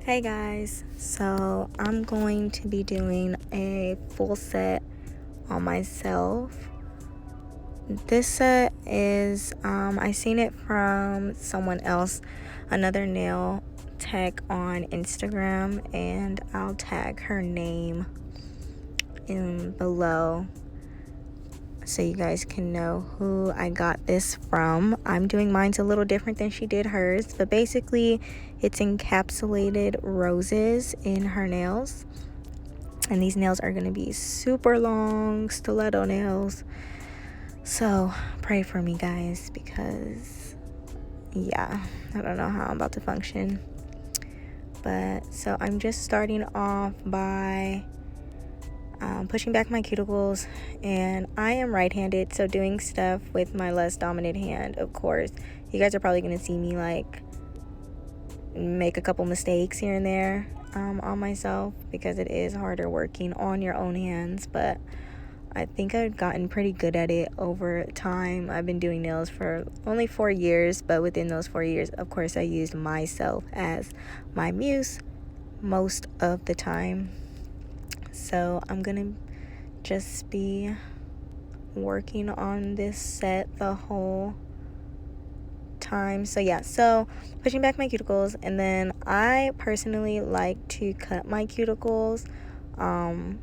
Hey guys, so I'm going to be doing a full set on myself. This set is, I seen it from someone else, another nail tech on Instagram, and I'll tag her name in below so you guys can know who I got this from. I'm doing mine's a little different than she did hers, but basically it's encapsulated roses in her nails. And these nails are going to be super long stiletto nails. So pray for me, guys, because yeah, I don't know how I'm about to function. But so I'm just starting off by pushing back my cuticles, and I am right-handed, so doing stuff with my less dominant hand. Of course, you guys are probably going to see me like make a couple mistakes here and there on myself, because it is harder working on your own hands, but I think I've gotten pretty good at it over time. I've been doing nails for only 4 years, but within those 4 years, of course, I used myself as my muse most of the time. So I'm gonna just be working on this set the whole time. So yeah, so pushing back my cuticles, and then I personally like to cut my cuticles and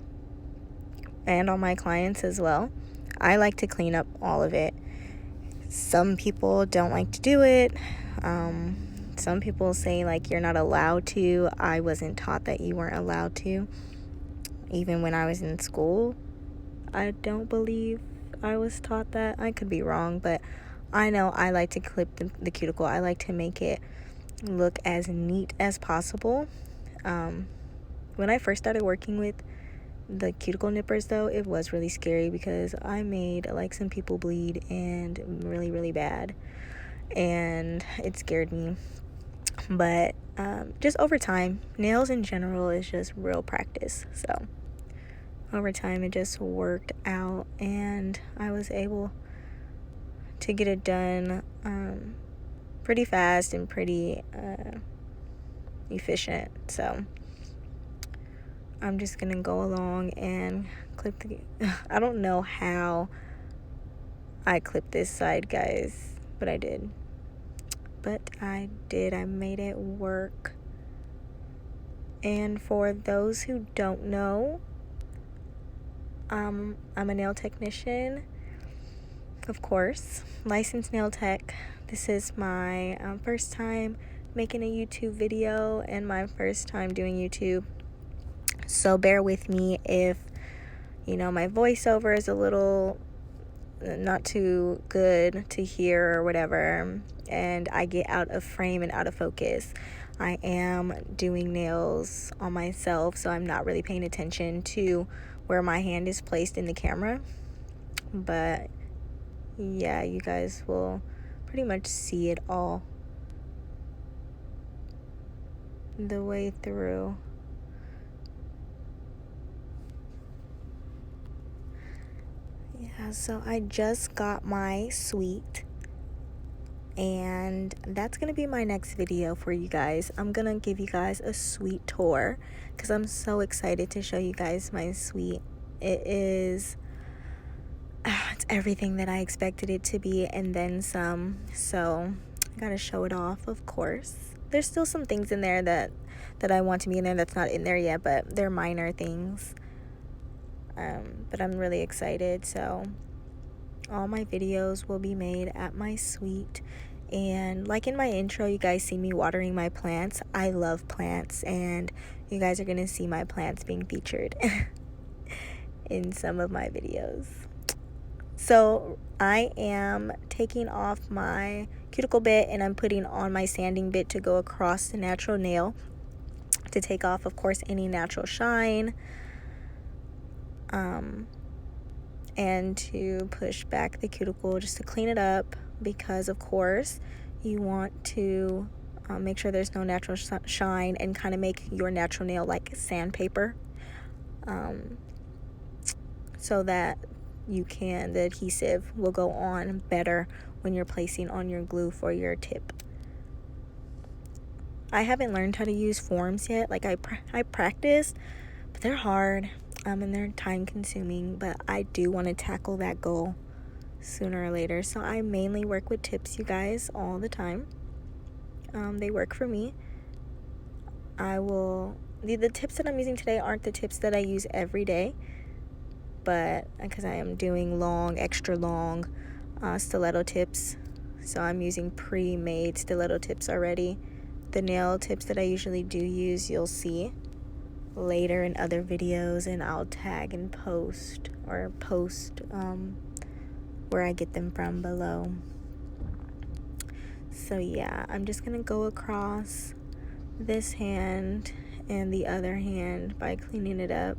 on my clients as well. I like to clean up all of it. Some people don't like to do it. Some people say like you're not allowed to. I wasn't taught that you weren't allowed to. Even when I was in school, I don't believe I was taught that. I could be wrong, but I know I like to clip the cuticle. I like to make it look as neat as possible. When I first started working with the cuticle nippers, though, it was really scary because I made like some people bleed, and really bad, and it scared me. But just over time, nails in general is just real practice. So over time, it just worked out, and I was able to get it done pretty fast and pretty efficient. So I'm just gonna go along and clip the I don't know how I clipped this side, guys, but I did. I made it work. And for those who don't know, I'm a nail technician, of course, licensed nail tech. This is my first time making a YouTube video and my first time doing YouTube. So bear with me if, my voiceover is a little not too good to hear or whatever, and I get out of frame and out of focus. I am doing nails on myself, so I'm not really paying attention to where my hand is placed in the camera. But yeah, you guys will pretty much see it all the way through. Yeah, so I just got my suite, and that's gonna be my next video for you guys. I'm gonna give you guys a suite tour because I'm so excited to show you guys my suite. It is it's everything that I expected it to be and then some, so I gotta show it off. Of course, there's still some things in there that I want to be in there that's not in there yet, but they're minor things. But I'm really excited. So all my videos will be made at my suite. And like in my intro, you guys see me watering my plants. I love plants, and you guys are gonna see my plants being featured in some of my videos. So I am taking off my cuticle bit, and I'm putting on my sanding bit to go across the natural nail to take off, of course, any natural shine, and to push back the cuticle just to clean it up, because of course you want to make sure there's no natural shine and kind of make your natural nail like sandpaper, so that the adhesive will go on better when you're placing on your glue for your tip. I haven't learned how to use forms yet. Like I practiced, but they're hard and they're time consuming, but I do want to tackle that goal sooner or later. So I mainly work with tips, you guys, all the time. They work for me. The tips that I'm using today aren't the tips that I use every day, but because I am doing extra long stiletto tips, so I'm using pre-made stiletto tips already. The nail tips that I usually do use, you'll see later in other videos, and I'll tag and post where I get them from below. So yeah, I'm just gonna go across this hand and the other hand by cleaning it up.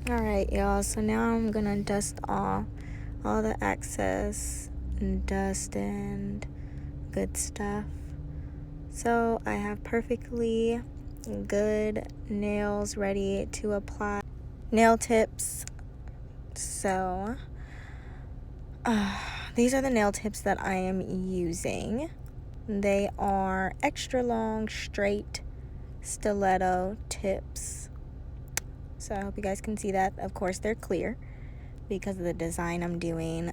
Alright, y'all, so now I'm gonna dust off all the excess dust and good stuff. So I have perfectly good nails ready to apply nail tips. So these are the nail tips that I am using. They are extra long, straight stiletto tips. So I hope you guys can see that. Of course, they're clear because of the design I'm doing.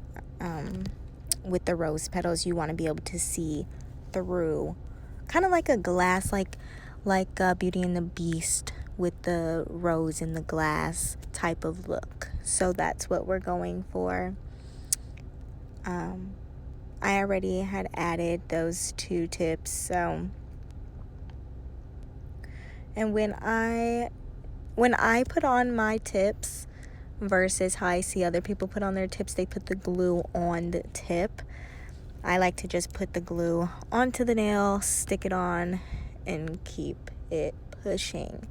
With the rose petals, you want to be able to see through, kind of like a glass, like Beauty and the Beast with the rose in the glass type of look. So that's what we're going for. I already had added those 2 tips. So, and when I put on my tips versus how I see other people put on their tips, they put the glue on the tip. I like to just put the glue onto the nail, stick it on, and keep it pushing.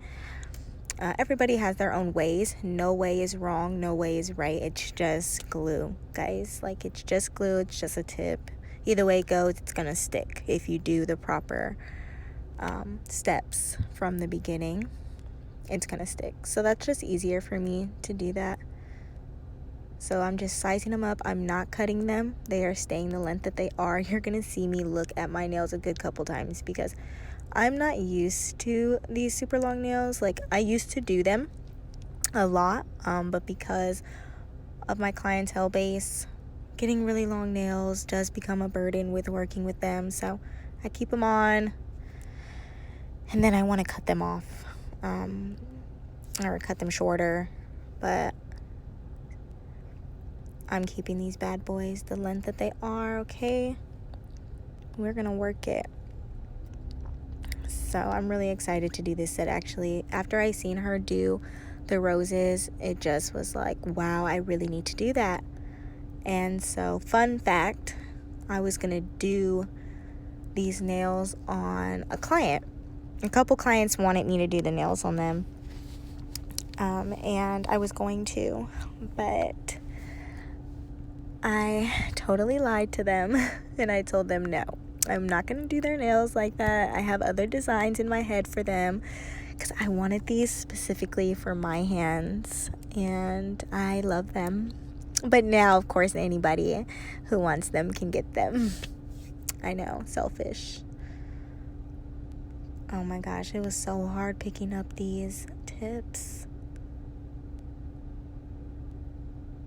Everybody has their own ways. No way is wrong. No way is right. It's just glue, guys. Like, it's just glue. It's just a tip. Either way it goes, it's going to stick if you do the proper steps from the beginning. It's gonna stick. So that's just easier for me to do that. So I'm just sizing them up. I'm not cutting them. They are staying the length that they are. You're gonna see me look at my nails a good couple times because I'm not used to these super long nails. Like, I used to do them a lot, but because of my clientele base, getting really long nails does become a burden with working with them. So I keep them on, and then I want to cut them off. Or cut them shorter, but I'm keeping these bad boys the length that they are. Okay, we're gonna work it. So I'm really excited to do this set. Actually, after I seen her do the roses, it just was like, wow, I really need to do that. And so, fun fact, I was gonna do these nails on a client. A couple clients wanted me to do the nails on them, and I was going to, but I totally lied to them and I told them no, I'm not going to do their nails like that. I have other designs in my head for them because I wanted these specifically for my hands, and I love them. But now, of course, anybody who wants them can get them. I know, selfish. Oh my gosh, it was so hard picking up these tips.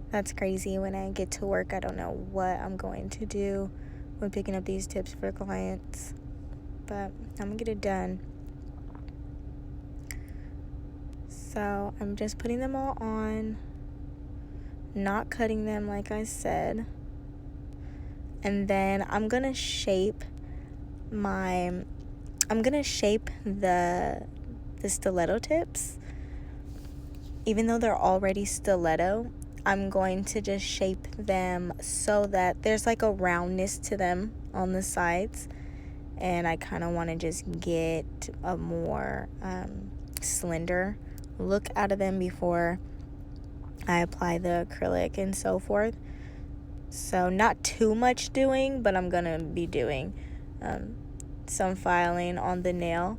That's crazy. When I get to work, I don't know what I'm going to do when picking up these tips for clients. But I'm gonna get it done. So I'm just putting them all on, not cutting them like I said. And then I'm gonna shape the stiletto tips. Even though they're already stiletto, I'm going to just shape them so that there's like a roundness to them on the sides. And I kind of want to just get a more slender look out of them before I apply the acrylic and so forth. So not too much doing, but I'm going to be doing some filing on the nail.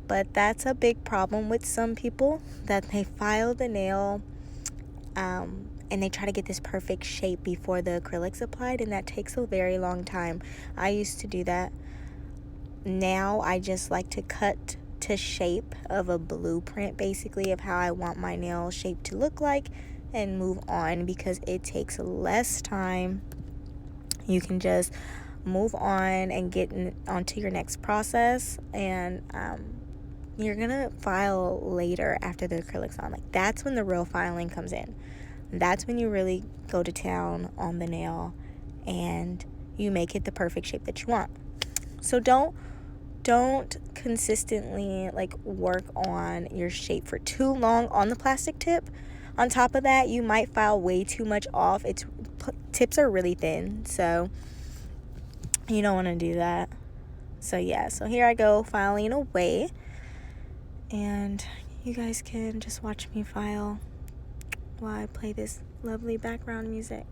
But that's a big problem with some people, that they file the nail and they try to get this perfect shape before the acrylic's applied, and that takes a very long time. I used to do that. Now I just like to cut to shape of a blueprint, basically, of how I want my nail shape to look like, and move on, because it takes less time. You can just move on and get onto your next process, and you're gonna file later after the acrylic's on. Like, that's when the real filing comes in. That's when you really go to town on the nail and you make it the perfect shape that you want. So don't consistently work on your shape for too long on the plastic tip. On top of that, you might file way too much off. Tips are really thin, so you don't want to do that. So yeah, so here I go filing away, and you guys can just watch me file while I play this lovely background music.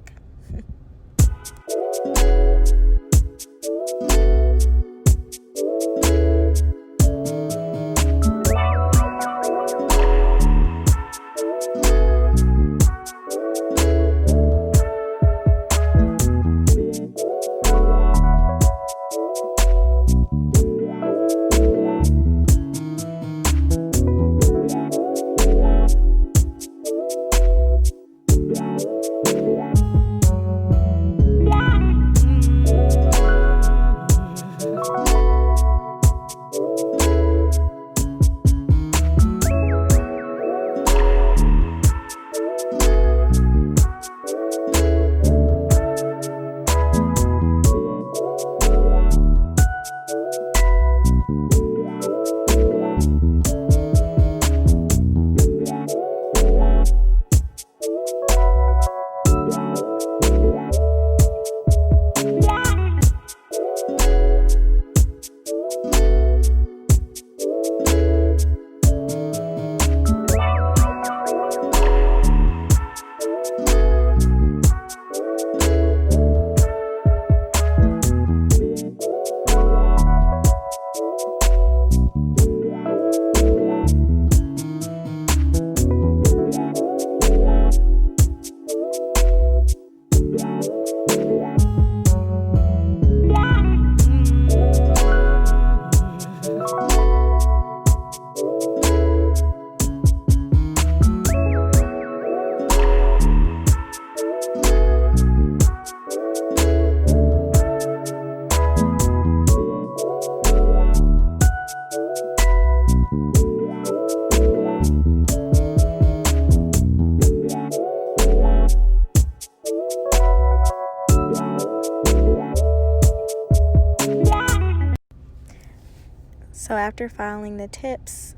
So after filing the tips,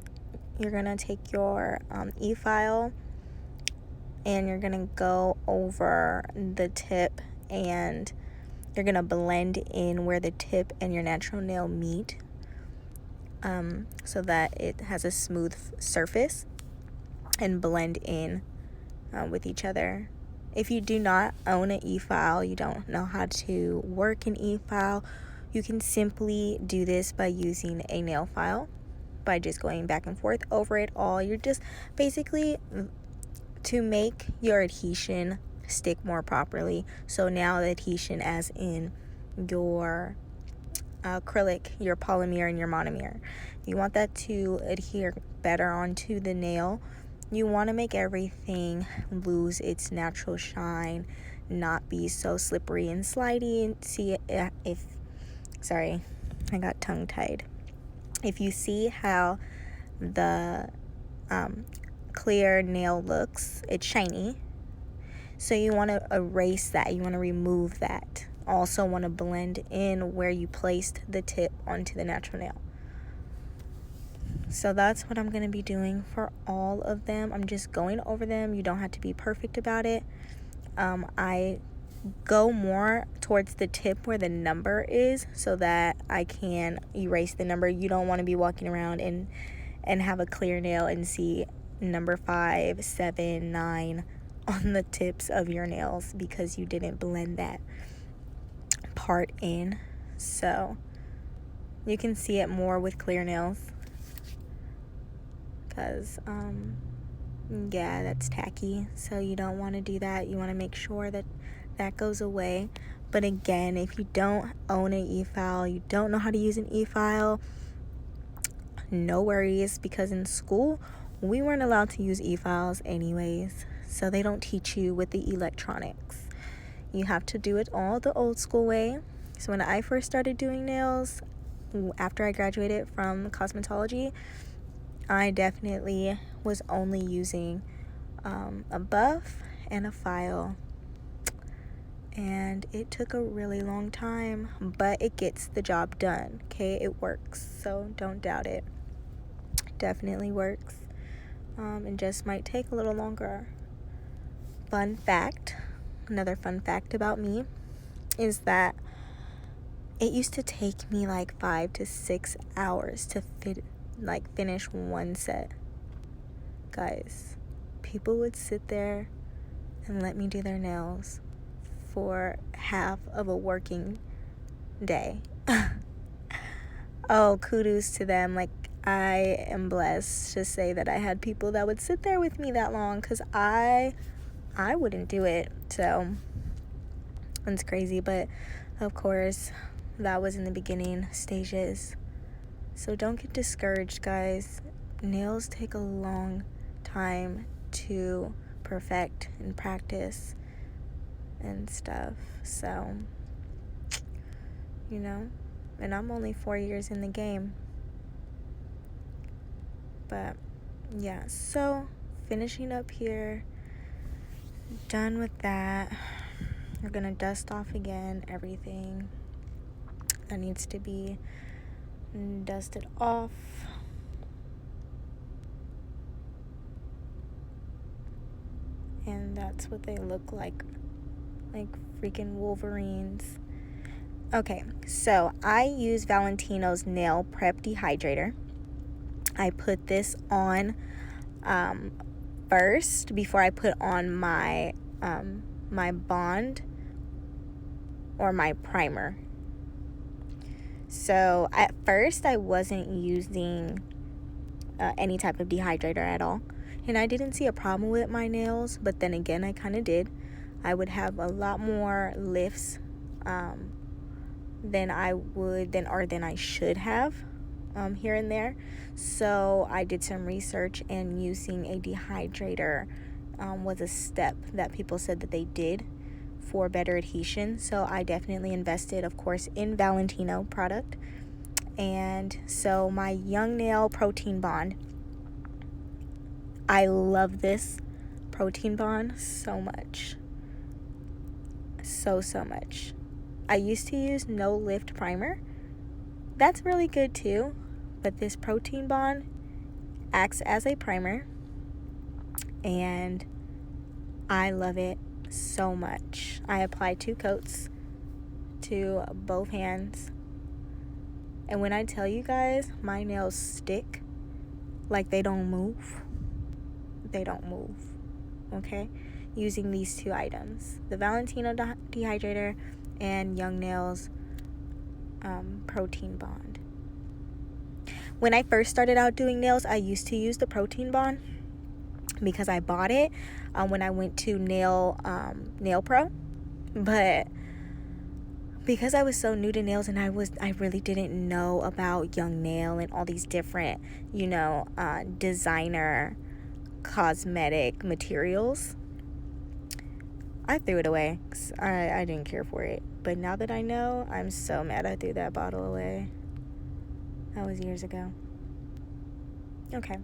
you're going to take your e-file and you're going to go over the tip, and you're going to blend in where the tip and your natural nail meet, so that it has a smooth surface, and blend in with each other. If you do not own an e-file, you don't know how to work an e-file, you can simply do this by using a nail file. by just going back and forth over it all. You're just basically to make your adhesion stick more properly. So now the adhesion, as in your acrylic, your polymer, and your monomer, you want that to adhere better onto the nail. You want to make everything lose its natural shine, not be so slippery and slidey. See if sorry, I got tongue tied. If you see how the clear nail looks, it's shiny, so you want to erase that, you want to remove that. Also want to blend in where you placed the tip onto the natural nail. So that's what I'm going to be doing for all of them. I'm just going over them. You don't have to be perfect about it. I go more towards the tip where the number is so that I can erase the number. You don't want to be walking around and have a clear nail and see number 5, 7, 9 on the tips of your nails because you didn't blend that part in. So you can see it more with clear nails because yeah, that's tacky. So you don't want to do that. You want to make sure that that goes away. But again, if you don't own an e-file, you don't know how to use an e-file, no worries, because in school we weren't allowed to use e-files anyways, so they don't teach you with the electronics. You have to do it all the old school way. So when I first started doing nails after I graduated from cosmetology, I definitely was only using a buff and a file, and it took a really long time, but it gets the job done. Okay, it works, so don't doubt it. Definitely works. It just might take a little longer. Fun fact, another fun fact about me is that it used to take me like 5 to 6 hours to finish one set. Guys, people would sit there and let me do their nails for half of a working day. Oh, kudos to them. Like, I am blessed to say that I had people that would sit there with me that long, because I wouldn't do it. So it's crazy, but of course that was in the beginning stages. So don't get discouraged, guys. Nails take a long time to perfect and practice and stuff. So, you know, and I'm only 4 years in the game. But yeah, so finishing up here, done with that. We're gonna dust off again everything that needs to be dusted off. And that's what they look like freaking Wolverines. Okay, so I use Valentino's Nail Prep Dehydrator. I put this on first before I put on my my bond or my primer. So at first I wasn't using any type of dehydrator at all, and I didn't see a problem with my nails, but then again I kind of did. I would have a lot more lifts than I should have here and there. So I did some research, and using a dehydrator was a step that people said that they did for better adhesion. So I definitely invested, of course, in Valentino product. And so my Young Nail Protein Bond, I love this protein bond so much. So much. I used to use No Lift Primer. That's really good too, but this protein bond acts as a primer, and I love it so much. I apply 2 coats to both hands, and when I tell you guys, my nails stick like they don't move. They don't move, okay? Using these 2 items, the Valentino Dehydrator and Young Nails Protein Bond. When I first started out doing nails, I used to use the Protein Bond because I bought it when I went to Nail Pro. But because I was so new to nails and I really didn't know about Young Nail and all these different, designer cosmetic materials, I threw it away. 'Cause I didn't care for it. But now that I know, I'm so mad I threw that bottle away. That was years ago. Okay,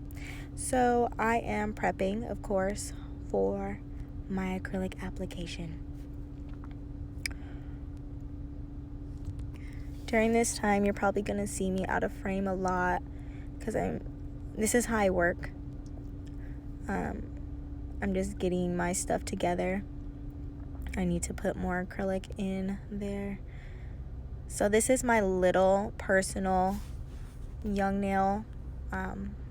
so I am prepping, of course, for my acrylic application. During this time, you're probably going to see me out of frame a lot because this is how I work. I'm just getting my stuff together. I need to put more acrylic in there. So this is my little personal Young Nail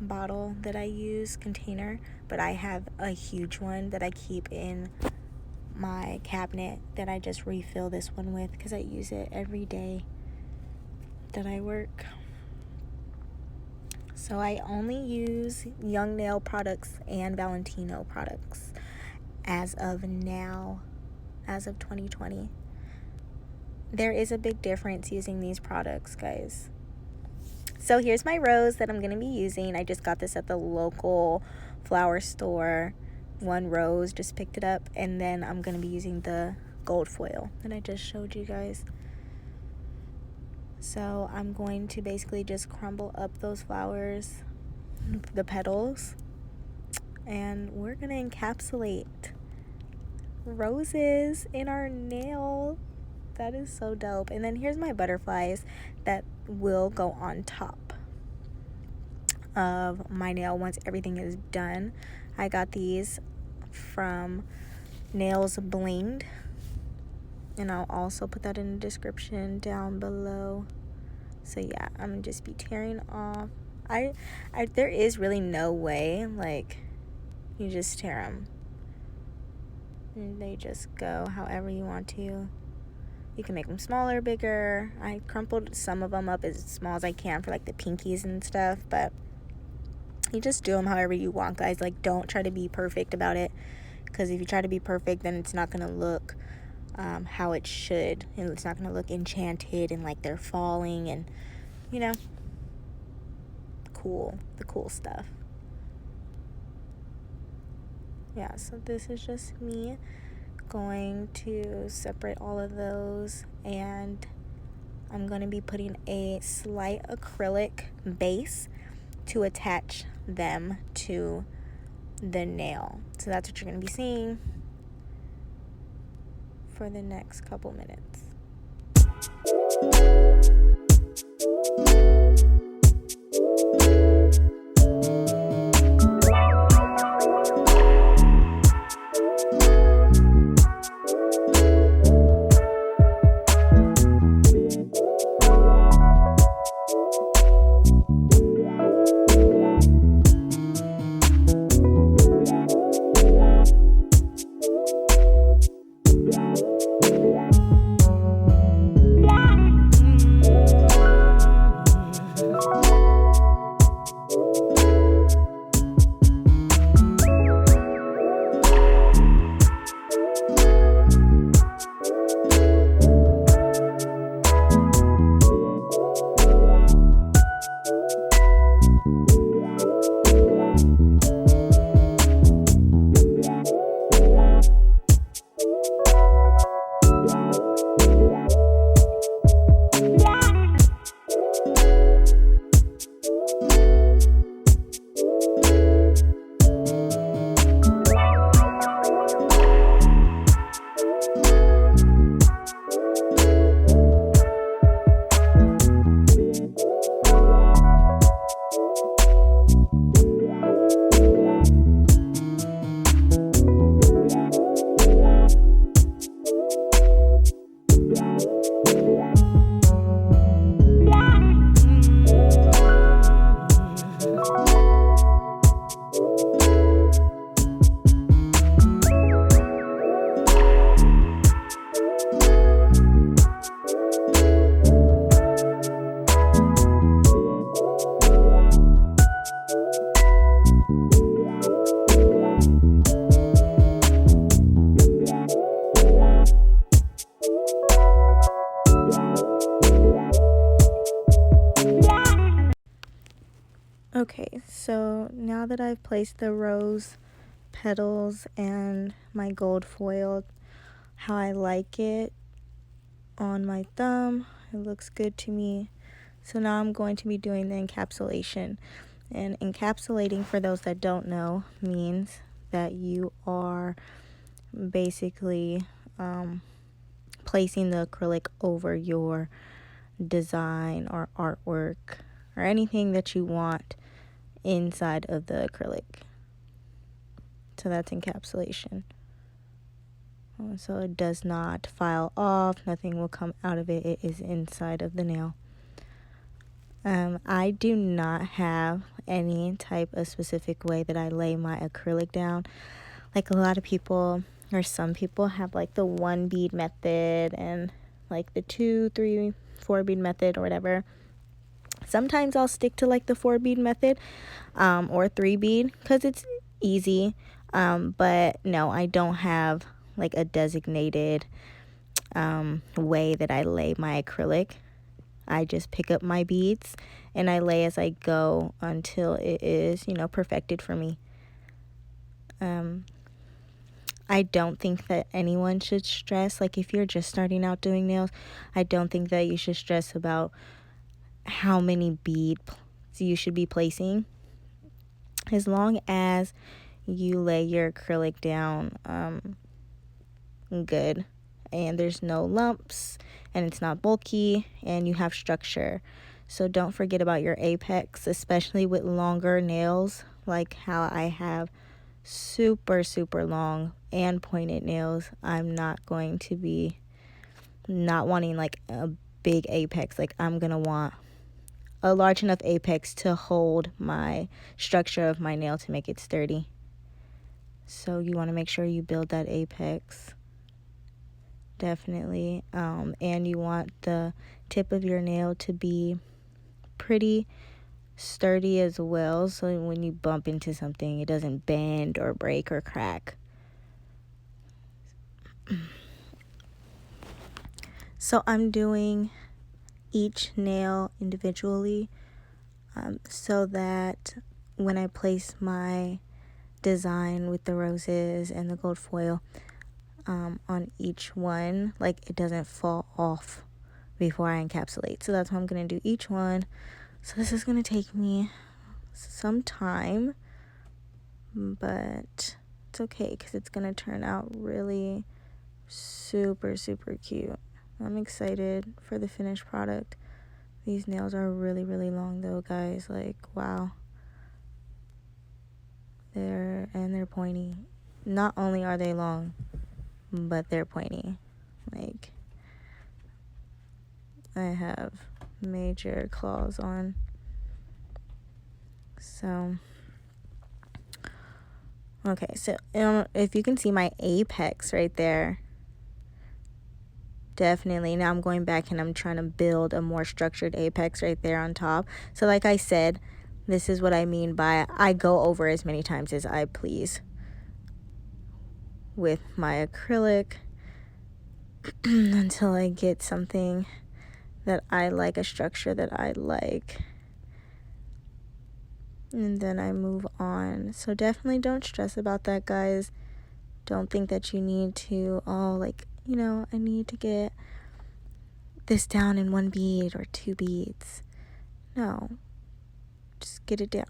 bottle that I use, container, but I have a huge one that I keep in my cabinet that I just refill this one with because I use it every day that I work. So I only use Young Nail products and Valentino products as of now, as of 2020. There is a big difference using these products, guys. So here's my rose that I'm going to be using. I just got this at the local flower store. One rose, just picked it up. And then I'm going to be using the gold foil that I just showed you guys. So I'm going to basically just crumble up those flowers, the petals. And we're going to encapsulate roses in our nail. That is so dope. And then here's my butterflies that will go on top of my nail once everything is done. I got these from Nails Blinged, and I'll also put that in the description down below. So yeah, I'm gonna just be tearing off. There is really no way, like, you just tear them and they just go however you want to. You can make them smaller, bigger. I crumpled some of them up as small as I can for like the pinkies and stuff, but you just do them however you want, guys. Like, don't try to be perfect about it, because if you try to be perfect, then it's not gonna look how it should, and it's not gonna look enchanted and like they're falling and the cool stuff. Yeah, so this is just me going to separate all of those, and I'm going to be putting a slight acrylic base to attach them to the nail. So that's what you're going to be seeing for the next couple minutes. So now that I've placed the rose petals and my gold foil how I like it on my thumb, it looks good to me. So now I'm going to be doing the encapsulation. And encapsulating, for those that don't know, means that you are basically placing the acrylic over your design or artwork or anything that you want inside of the acrylic. So that's encapsulation. So it does not file off, nothing will come out of it, it is inside of the nail. I do not have any type of specific way that I lay my acrylic down. Like a lot of people, or some people, have like the 1 bead method and like the 2, 3, 4 bead method or whatever. Sometimes I'll stick to like the 4 bead method or 3 bead because it's easy. But no, I don't have like a designated way that I lay my acrylic. I just pick up my beads and I lay as I go until it is, perfected for me. I don't think that anyone should stress, like if you're just starting out doing nails, I don't think that you should stress about how many beads you should be placing. As long as you lay your acrylic down good and there's no lumps and it's not bulky and you have structure. So don't forget about your apex, especially with longer nails, like how I have super long and pointed nails. I'm not going to be not wanting like a big apex. Like I'm gonna want a large enough apex to hold my structure of my nail to make it sturdy. So you want to make sure you build that apex, definitely. And you want the tip of your nail to be pretty sturdy as well, so when you bump into something it doesn't bend or break or crack. So I'm doing each nail individually so that when I place my design with the roses and the gold foil on each one, like it doesn't fall off before I encapsulate. So that's how I'm going to do each one. So this is going to take me some time, but it's okay because it's going to turn out really super cute. I'm excited for the finished product. These nails are really long though, guys. Like, wow. They're pointy. Not only are they long, but they're pointy. Like, I have major claws on. So okay, so if you can see my apex right there, definitely. Now I'm going back and I'm trying to build a more structured apex right there on top. So like I said, this is what I mean by I go over as many times as I please with my acrylic until I get something that I like, a structure that I like. And then I move on. So definitely don't stress about that, guys. Don't think that you need to, I need to get this down in 1 bead or 2 beads. No, just get it down.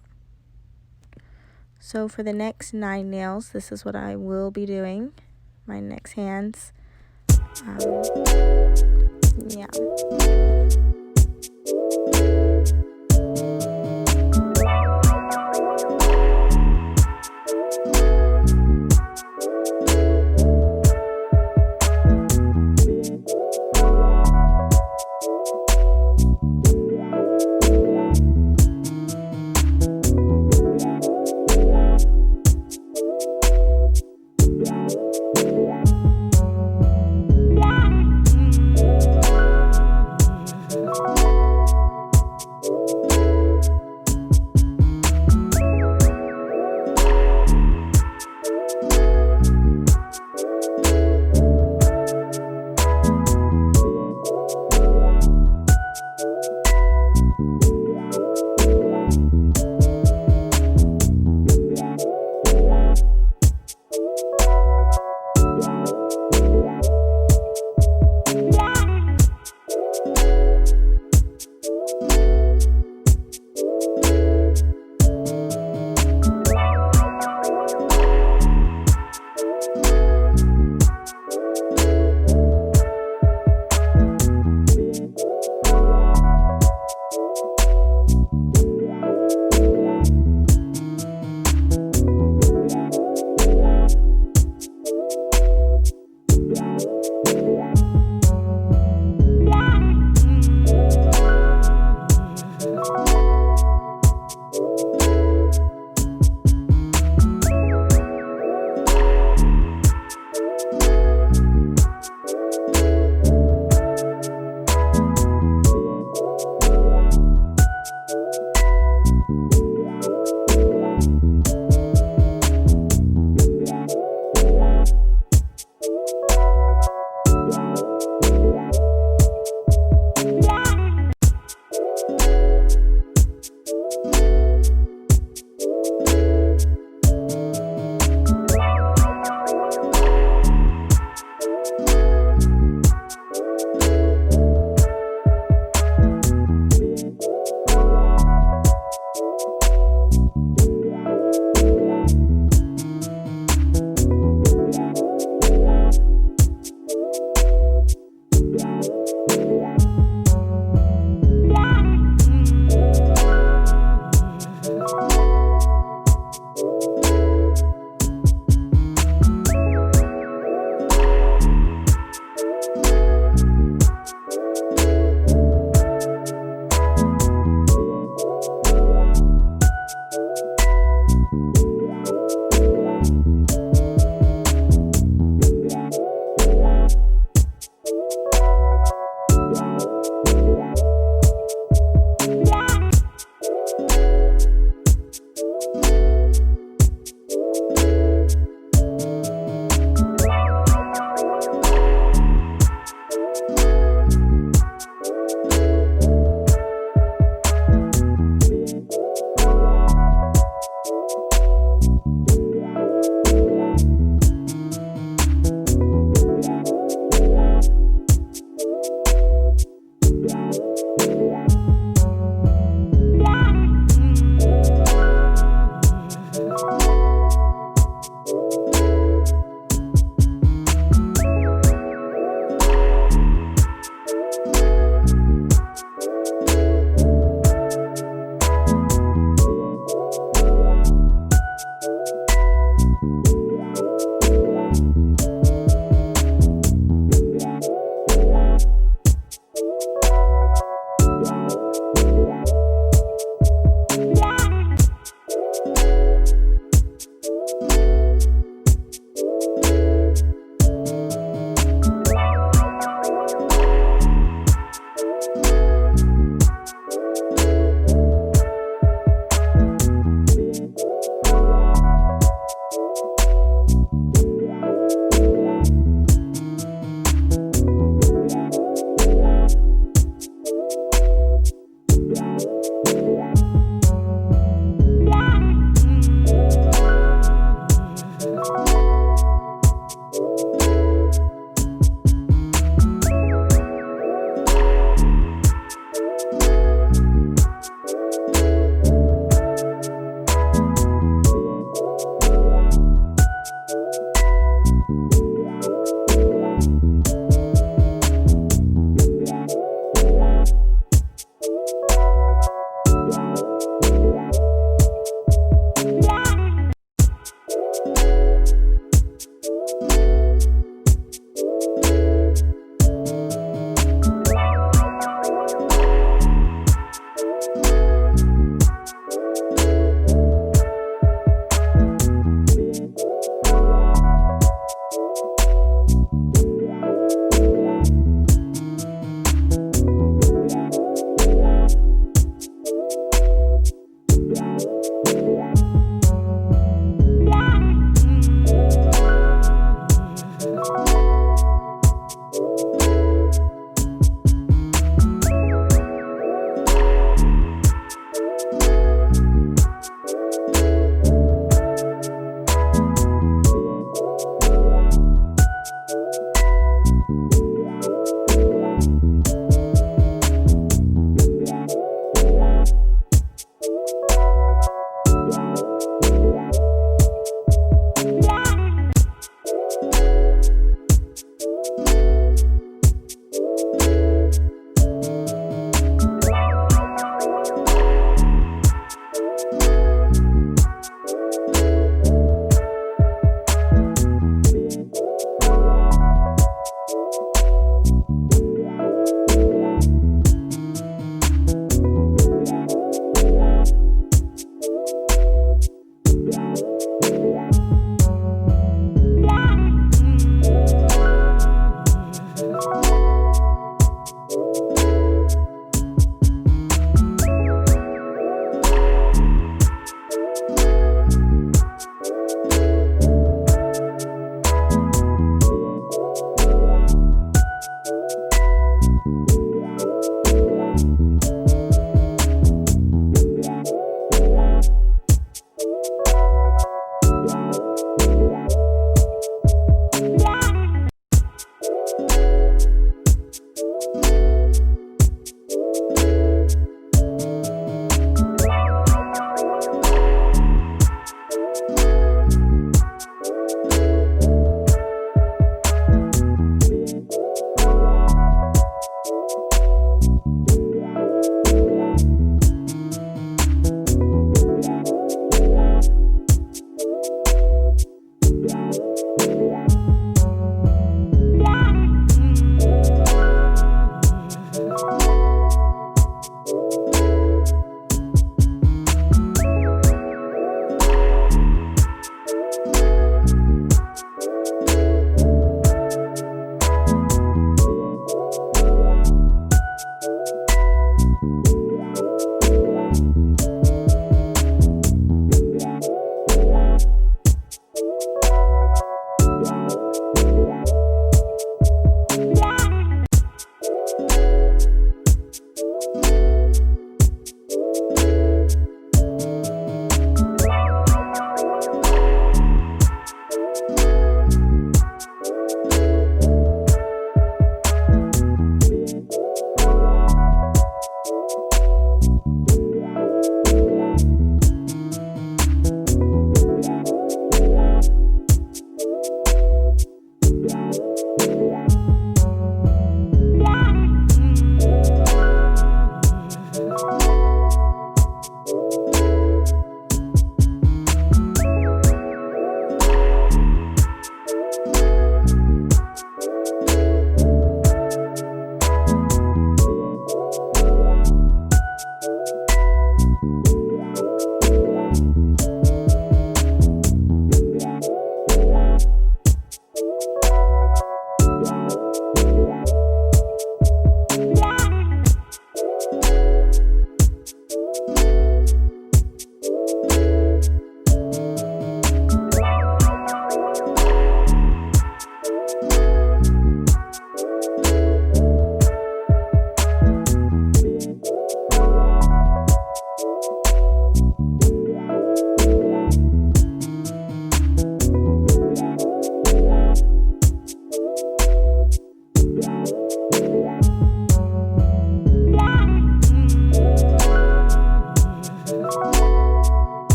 So for the next 9 nails, this is what I will be doing. My next hands. Yeah.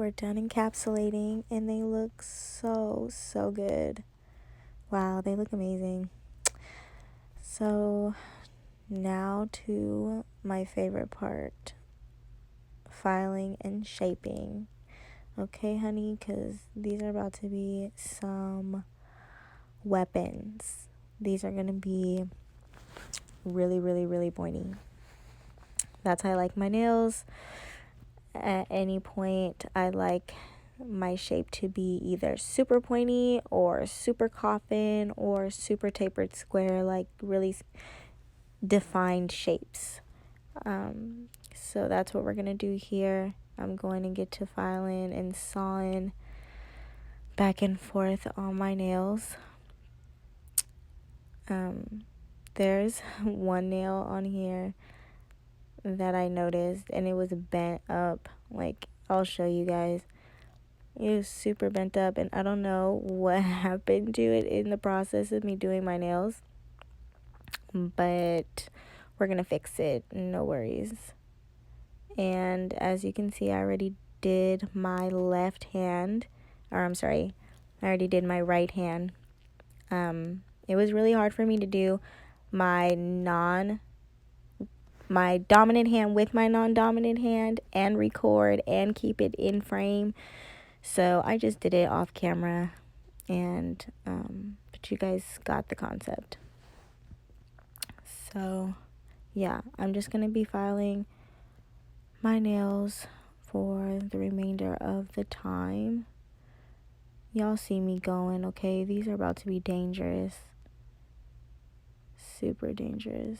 we're done encapsulating and they look so good. Wow, they look amazing. So now to my favorite part, filing and shaping. Okay, honey, because these are about to be some weapons. These are going to be really pointy. That's how I like my nails. At any point, I like my shape to be either super pointy or super coffin or super tapered square, like really defined shapes. So that's what we're going to do here. I'm going to get to filing and sawing back and forth on my nails. There's one nail on here that I noticed, and it was bent up. Like, I'll show you guys. It was super bent up, and I don't know what happened to it in the process of me doing my nails, but we're gonna fix it, no worries. And as you can see, I already did my left hand, or I'm sorry, I already did my right hand. It was really hard for me to do my dominant hand with my non-dominant hand and record and keep it in frame. So I just did it off camera, and but you guys got the concept. So yeah, I'm just gonna be filing my nails for the remainder of the time. Y'all see me going, okay? These are about to be dangerous. Super dangerous.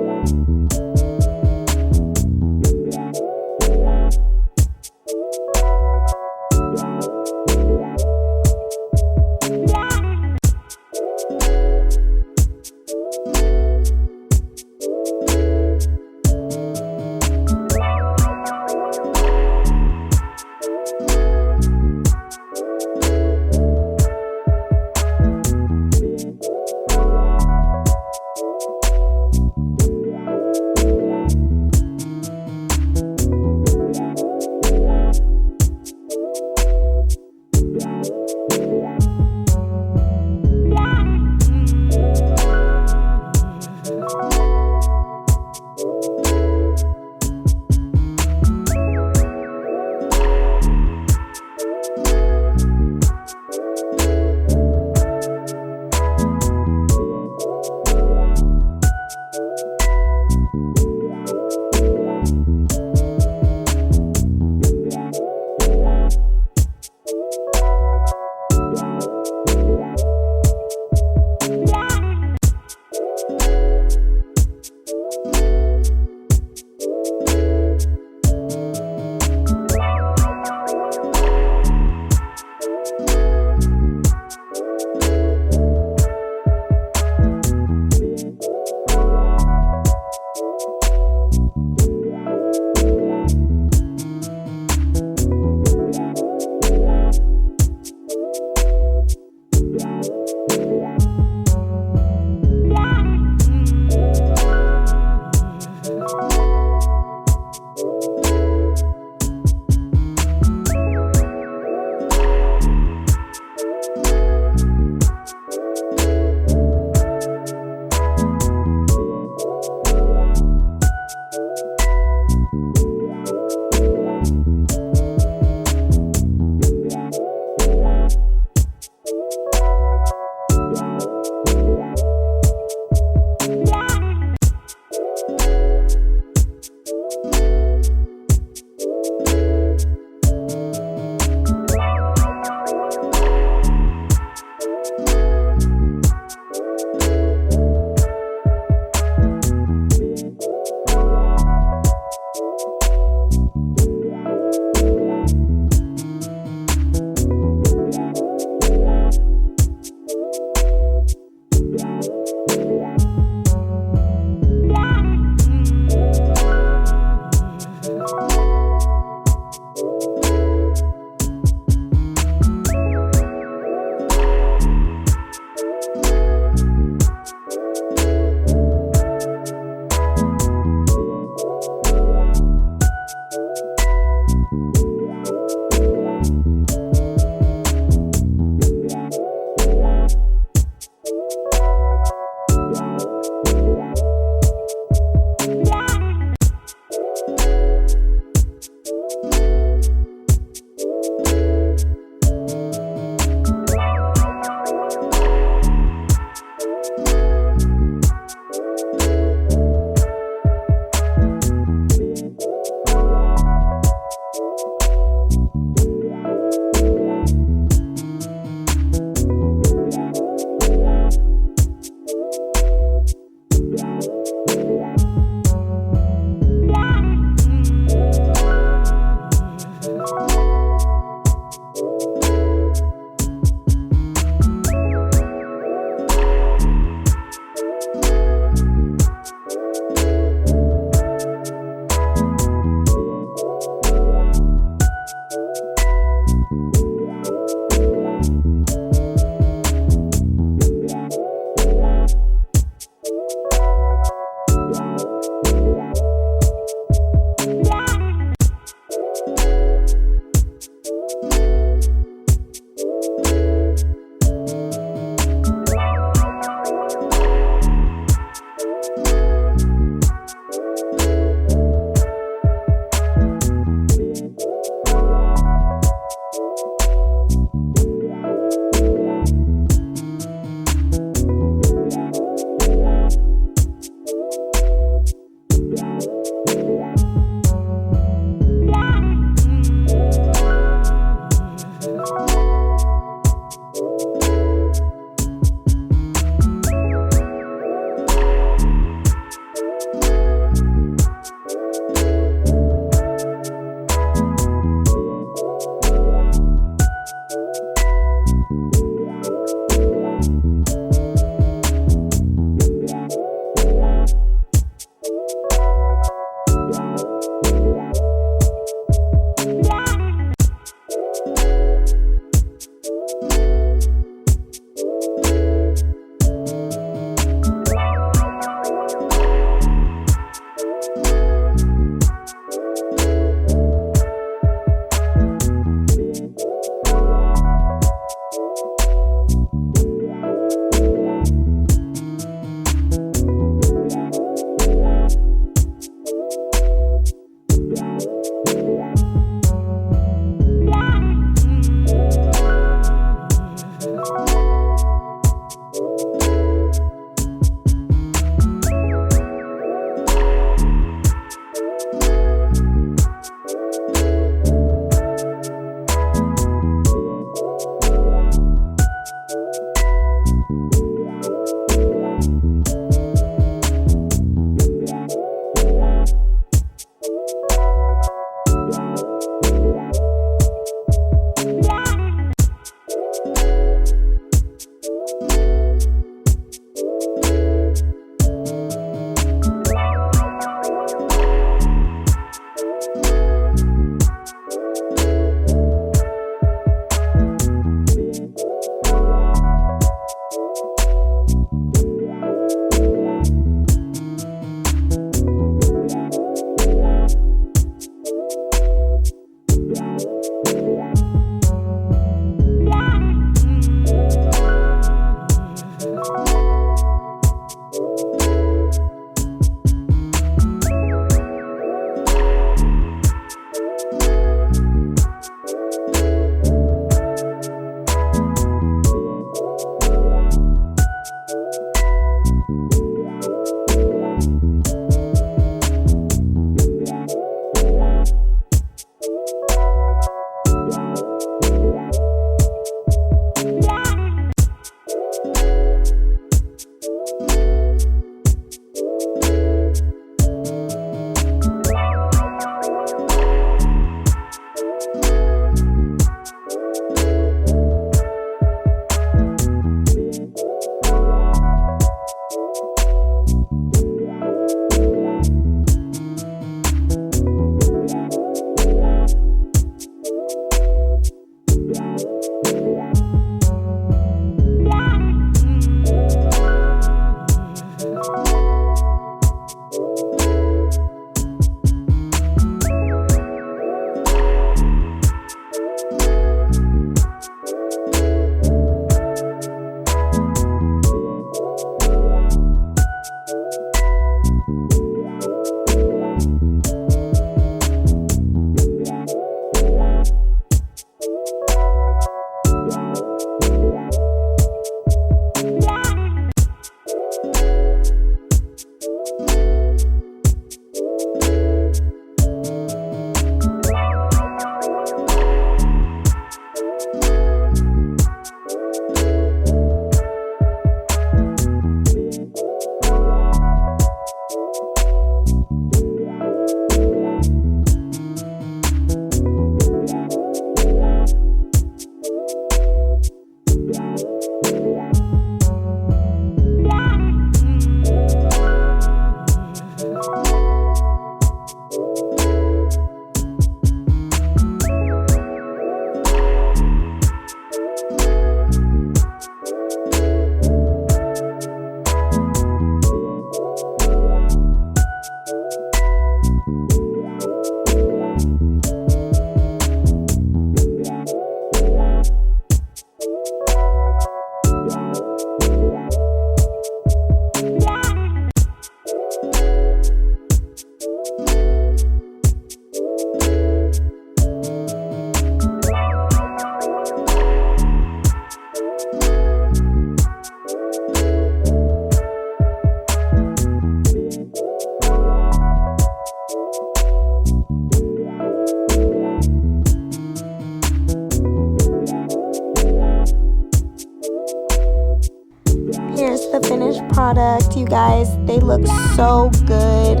Here's the finished product, you guys. They look so good.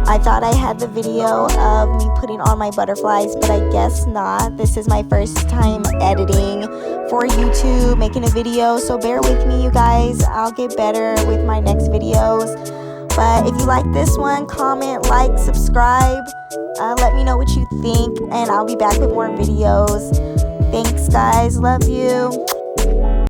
I thought I had the video of me putting on my butterflies, but I guess not. This is my first time editing for YouTube, making a video, so bear with me, you guys. I'll get better with my next videos. But if you like this one, comment, like, subscribe. Let me know what you think, and I'll be back with more videos. Thanks, guys. Love you.